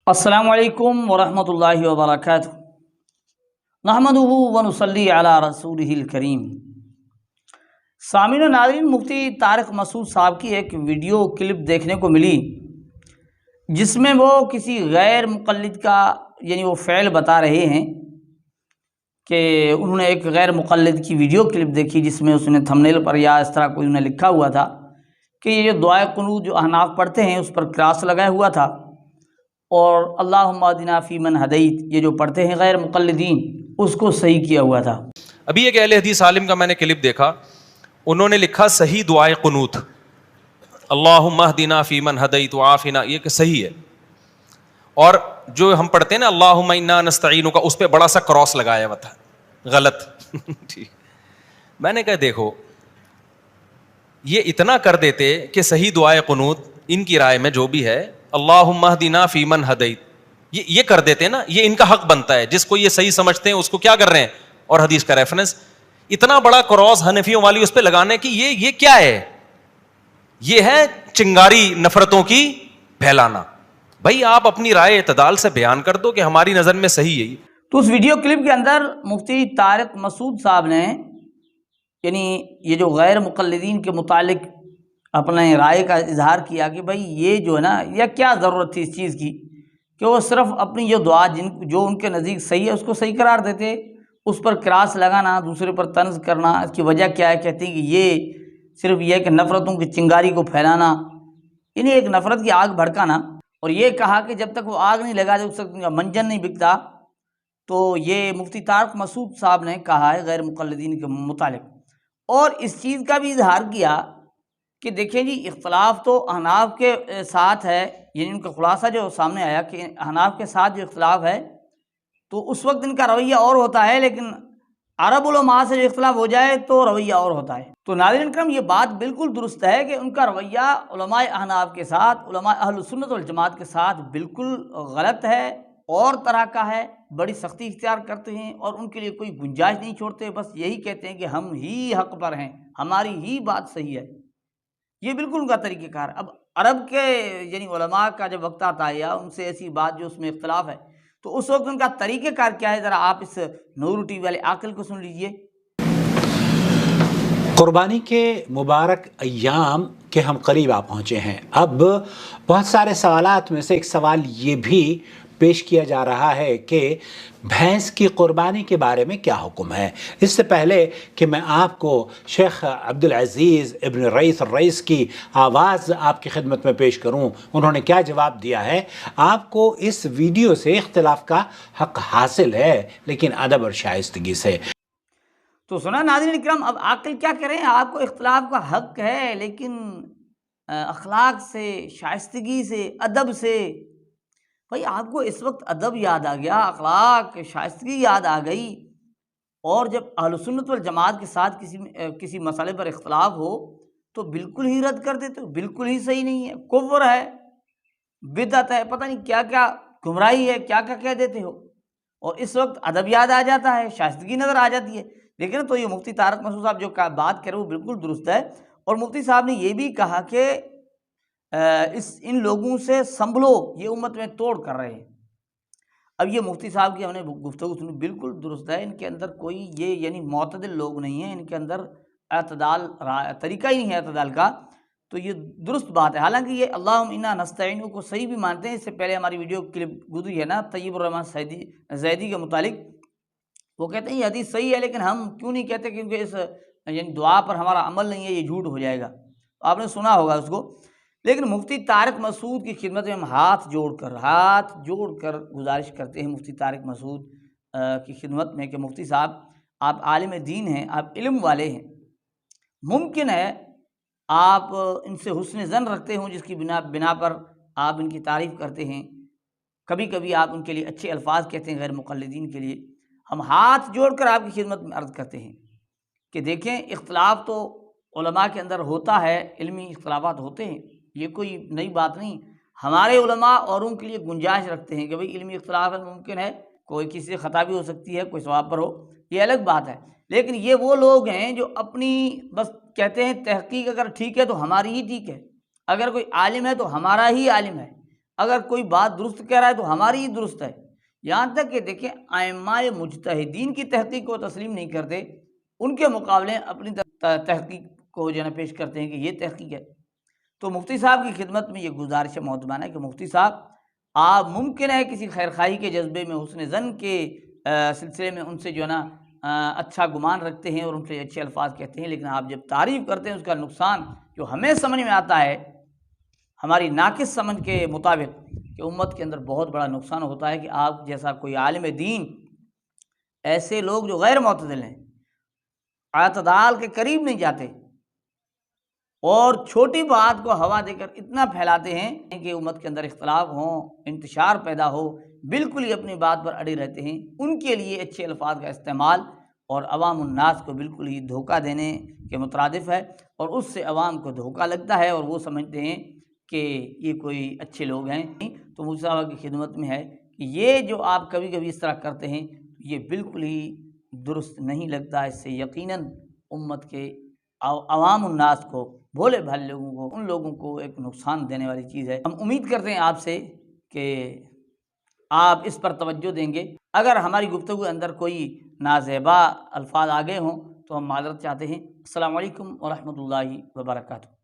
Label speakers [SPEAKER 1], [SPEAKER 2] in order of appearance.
[SPEAKER 1] السلام علیکم ورحمۃ اللہ وبرکاتہ۔ نحمدہ ونصلی علی رسولہ الکریم۔ سامعین و ناظرین، مفتی طارق مسعود صاحب کی ایک ویڈیو کلپ دیکھنے کو ملی جس میں وہ کسی غیر مقلد کا وہ فعل بتا رہے ہیں کہ انہوں نے ایک غیر مقلد کی ویڈیو کلپ دیکھی جس میں اس نے تھمبنیل پر یا اس طرح کوئی انہیں لکھا ہوا تھا کہ یہ جو دعائے قنوت جو احناف پڑھتے ہیں اس پر کراس لگایا ہوا تھا، اور اللہم اہدنا فیمن ہدیت یہ جو پڑھتے ہیں غیر مقلدین اس کو صحیح کیا ہوا تھا۔
[SPEAKER 2] ابھی ایک اہل حدیث عالم کا میں نے کلپ دیکھا، انہوں نے لکھا صحیح دعائے قنوت، اللہم اہدنا فیمن ہدیت وعافنا، یہ کہ صحیح ہے، اور جو ہم پڑھتے ہیں نا اللہم انا نستعینک، اس پہ بڑا سا کراس لگایا ہوا تھا، غلط۔ ٹھیک، میں نے کہا دیکھو یہ اتنا کر دیتے کہ صحیح دعائے قنوت ان کی رائے میں جو بھی ہے اللہم اہدنا فیمن ہدیت، یہ کر دیتے نا، یہ ان کا حق بنتا ہے، جس کو یہ صحیح سمجھتے ہیں اس کو کیا کر رہے ہیں، اور حدیث کا ریفرنس اتنا بڑا کراس حنفیوں والی اس پہ لگانے کی، یہ کیا ہے؟ یہ ہے چنگاری نفرتوں کی پھیلانا۔ بھائی آپ اپنی رائے اعتدال سے بیان کر دو کہ ہماری نظر میں صحیح ہے۔
[SPEAKER 1] تو اس ویڈیو کلپ کے اندر مفتی طارق مسعود صاحب نے یہ جو غیر مقلدین کے متعلق اپنے رائے کا اظہار کیا کہ بھائی یہ جو ہے نا، یا کیا ضرورت تھی اس چیز کی کہ وہ صرف اپنی جو دعا جو ان کے نزدیک صحیح ہے اس کو صحیح قرار دیتے، اس پر کراس لگانا، دوسرے پر طنز کرنا، اس کی وجہ کیا ہے؟ کہتے ہیں کہ یہ صرف یہ کہ نفرتوں کی چنگاری کو پھیلانا، انہیں ایک نفرت کی آگ بھڑکانا، اور یہ کہا کہ جب تک وہ آگ نہیں لگا جب تک ان کا منجن نہیں بکتا۔ تو یہ مفتی طارق مسعود صاحب نے کہا ہے غیر مقلدین کے متعلق، اور اس چیز کا بھی اظہار کیا کہ دیکھیں جی اختلاف تو احناف کے ساتھ ہے، یعنی ان کا خلاصہ جو سامنے آیا کہ احناف کے ساتھ جو اختلاف ہے تو اس وقت ان کا رویہ اور ہوتا ہے، لیکن عرب علماء سے جو اختلاف ہو جائے تو رویہ اور ہوتا ہے۔ تو ناظرین کرام، یہ بات بالکل درست ہے کہ ان کا رویہ علماء احناف کے ساتھ، علماء اہل سنت والجماعت کے ساتھ بالکل غلط ہے، اور طرح کا ہے، بڑی سختی اختیار کرتے ہیں اور ان کے لیے کوئی گنجائش نہیں چھوڑتے، بس یہی کہتے ہیں کہ ہم ہی حق پر ہیں، ہماری ہی بات صحیح ہے۔ یہ بالکل ان کا طریقہ کار ہے۔ اب عرب کے علماء کا جب وقت آتا ہے یا ان سے ایسی بات جو اس میں اختلاف ہے تو اس وقت ان کا طریقہ کار کیا ہے، ذرا آپ اس نور ٹی وی والے عاقل کو سن لیجئے۔
[SPEAKER 3] قربانی کے مبارک ایام کے ہم قریب آ پہنچے ہیں۔ اب بہت سارے سوالات میں سے ایک سوال یہ بھی پیش کیا جا رہا ہے کہ بھینس کی قربانی کے بارے میں کیا حکم ہے۔ اس سے پہلے کہ میں آپ کو شیخ عبدالعزیز ابن رئیس الرئیس کی آواز آپ کی خدمت میں پیش کروں انہوں نے کیا جواب دیا ہے، آپ کو اس ویڈیو سے اختلاف کا حق حاصل ہے، لیکن ادب اور شائستگی سے۔
[SPEAKER 1] تو سنا ناظرین اکرام، اب عاقل کیا کریں، آپ کو اختلاف کا حق ہے لیکن اخلاق سے، شائستگی سے، ادب سے۔ بھائی آپ کو اس وقت ادب یاد آ گیا، اخلاق، شائستگی یاد آ گئی، اور جب اہل سنت والجماعت کے ساتھ کسی مسئلے پر اختلاف ہو تو بالکل ہی رد کر دیتے ہو، بالکل ہی صحیح نہیں ہے، کفر ہے، بدعت ہے، پتہ نہیں کیا کیا گمراہی ہے، کیا کیا کہہ دیتے ہو، اور اس وقت ادب یاد آ جاتا ہے، شائستگی نظر آ جاتی ہے۔ لیکن تو یہ مفتی طارق مسعود صاحب جو بات کرے وہ بالکل درست ہے، اور مفتی صاحب نے یہ بھی کہا کہ ان لوگوں سے سنبھلو، یہ امت میں توڑ کر رہے ہیں۔ اب یہ مفتی صاحب کی ہم نے گفتگو سنی، بالکل درست ہے، ان کے اندر کوئی یہ معتدل لوگ نہیں ہیں، ان کے اندر اعتدال طریقہ ہی نہیں ہے اعتدال کا، تو یہ درست بات ہے۔ حالانکہ یہ اللہم انا نستعین کو صحیح بھی مانتے ہیں، اس سے پہلے ہماری ویڈیو کلپ گزری ہے نا طیب الرحمن زیدی کے متعلق، وہ کہتے ہیں یہ حدیث صحیح ہے لیکن ہم کیوں نہیں کہتے، کیونکہ اس دعا پر ہمارا عمل نہیں ہے، یہ جھوٹ ہو جائے گا، آپ نے سنا ہوگا اس کو۔ لیکن مفتی طارق مسعود کی خدمت میں ہم ہاتھ جوڑ کر گزارش کرتے ہیں مفتی طارق مسعود کی خدمت میں کہ مفتی صاحب آپ عالم دین ہیں، آپ علم والے ہیں، ممکن ہے آپ ان سے حسن ظن رکھتے ہوں جس کی بنا پر آپ ان کی تعریف کرتے ہیں، کبھی کبھی آپ ان کے لیے اچھے الفاظ کہتے ہیں غیر مقلدین کے لیے۔ ہم ہاتھ جوڑ کر آپ کی خدمت میں عرض کرتے ہیں کہ دیکھیں اختلاف تو علماء کے اندر ہوتا ہے، علمی اختلافات ہوتے ہیں، یہ کوئی نئی بات نہیں۔ ہمارے علماء اوروں کے لیے گنجائش رکھتے ہیں کہ بھئی علمی اختلاف ممکن ہے، کوئی کسی سے خطا بھی ہو سکتی ہے، کوئی ثواب پر ہو، یہ الگ بات ہے، لیکن یہ وہ لوگ ہیں جو اپنی بس کہتے ہیں تحقیق اگر ٹھیک ہے تو ہماری ہی ٹھیک ہے، اگر کوئی عالم ہے تو ہمارا ہی عالم ہے، اگر کوئی بات درست کہہ رہا ہے تو ہماری ہی درست ہے، یہاں تک کہ دیکھیں ائمہ مجتہدین کی تحقیق کو تسلیم نہیں کرتے، ان کے مقابلے اپنی تحقیق کو جو ہے نا پیش کرتے ہیں کہ یہ تحقیق ہے۔ تو مفتی صاحب کی خدمت میں یہ گزارش محترمانہ ہے کہ مفتی صاحب آپ ممکن ہے کسی خیرخواہی کے جذبے میں، حسن ظن کے سلسلے میں ان سے جو ہے نا اچھا گمان رکھتے ہیں اور ان سے اچھے الفاظ کہتے ہیں، لیکن آپ جب تعریف کرتے ہیں اس کا نقصان جو ہمیں سمجھ میں آتا ہے ہماری ناقص سمجھ کے مطابق کہ امت کے اندر بہت بڑا نقصان ہوتا ہے کہ آپ جیسا کوئی عالم دین، ایسے لوگ جو غیر معتدل ہیں، اعتدال کے قریب نہیں جاتے اور چھوٹی بات کو ہوا دے کر اتنا پھیلاتے ہیں کہ امت کے اندر اختلاف ہوں، انتشار پیدا ہو، بالکل ہی اپنی بات پر اڑے رہتے ہیں، ان کے لیے اچھے الفاظ کا استعمال اور عوام الناس کو بالکل ہی دھوکہ دینے کے مترادف ہے، اور اس سے عوام کو دھوکہ لگتا ہے اور وہ سمجھتے ہیں کہ یہ کوئی اچھے لوگ ہیں۔ تو مفتی صاحب کی خدمت میں ہے کہ یہ جو آپ کبھی کبھی اس طرح کرتے ہیں یہ بالکل ہی درست نہیں لگتا، اس سے یقیناً امت کے عوام الناس کو، بھولے بھالے لوگوں کو، ان لوگوں کو ایک نقصان دینے والی چیز ہے۔ ہم امید کرتے ہیں آپ سے کہ آپ اس پر توجہ دیں گے۔ اگر ہماری گفتگو کے اندر کوئی نازیبا الفاظ آگے ہوں تو ہم معذرت چاہتے ہیں۔ السلام علیکم ورحمۃ اللہ وبرکاتہ۔